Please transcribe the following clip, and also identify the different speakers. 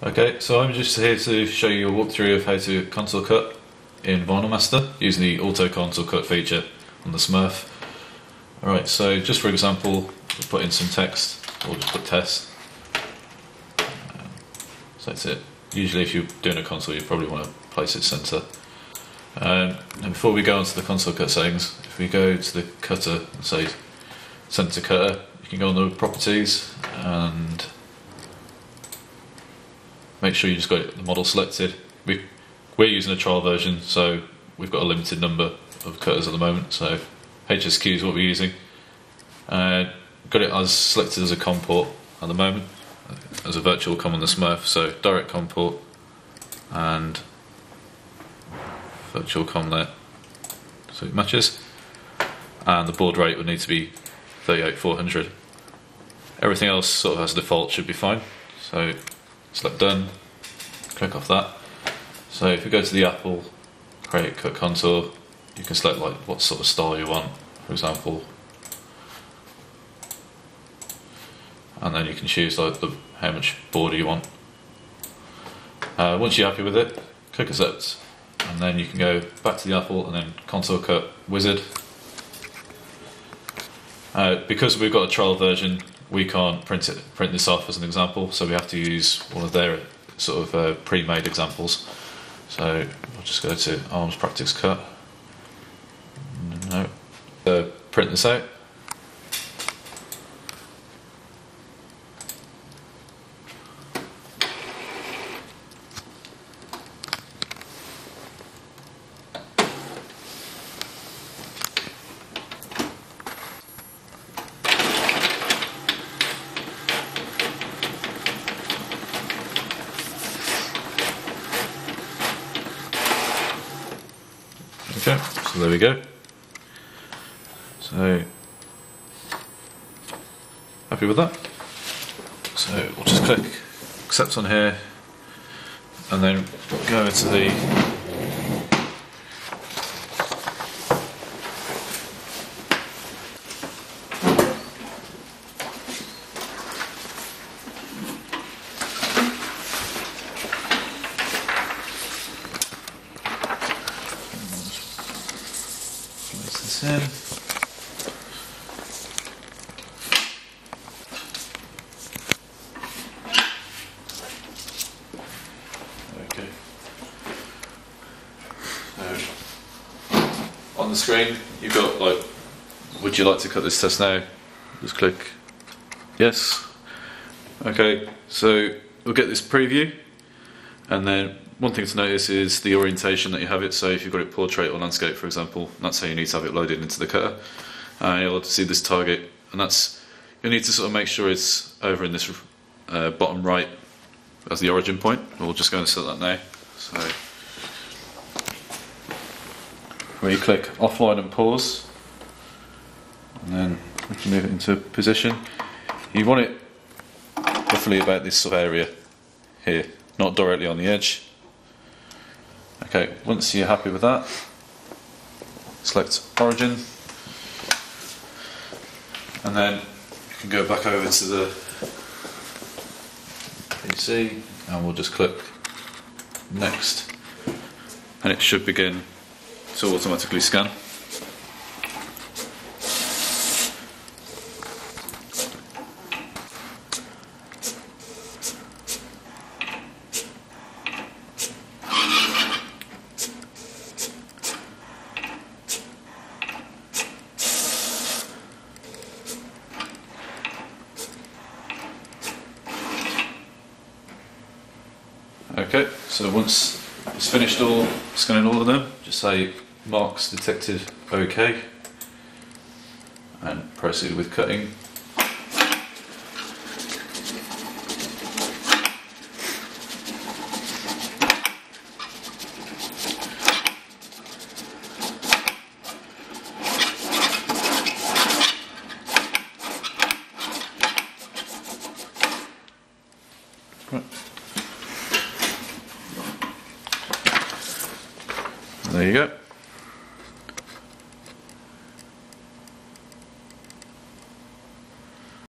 Speaker 1: Okay, so I'm just here to show you a walkthrough of how to console cut in SignMaster using the auto console cut feature on the Smurf. Alright, so just for example, we'll put in some text, or just put test. So that's it. Usually if you're doing a console you probably want to place it center. And before we go on to the console cut settings, if we go to the cutter and say center cutter, you can go on the properties and make sure you just got the model selected. We're using a trial version, so we've got a limited number of cutters at the moment, so HSQ is what we're using. Got it as selected as a COM port at the moment, as a virtual COM on the Smurf, so direct COM port and virtual COM there, so it matches. And the baud rate would need to be 38400. Everything else sort of as default should be fine, so select done, click off that. So if you go to the Apple create cut contour, you can select like what sort of style you want, for example, and then you can choose like how much border you want. Once you're happy with it, click accept, and then you can go back to the Apple and then console cut wizard. Because we've got a trial version, we can't print this off as an example, so we have to use one of their sort of pre-made examples. So I'll just go to arms practice cut. No, print this out. Okay, so there we go. So, happy with that? So we'll just click accept on here and then go into the place this in. Okay. So on the screen you've got like, would you like to cut this test now? Just click yes. Okay, so we'll get this preview, and then one thing to notice is the orientation that you have it. So if you've got it portrait or landscape, for example, that's how you need to have it loaded into the cutter. You'll see this target, and that's, you'll need to sort of make sure it's over in this bottom right as the origin point. We'll just go and set that now. So where you click offline and pause, and then we can move it into position. You want it roughly about this sort of area here, not directly on the edge. Okay, once you're happy with that, select origin, and then you can go back over to the PC and we'll just click next, and it should begin to automatically scan. Okay, so once it's finished scanning all of them, just say marks detected OK and proceed with cutting. Right. There you go.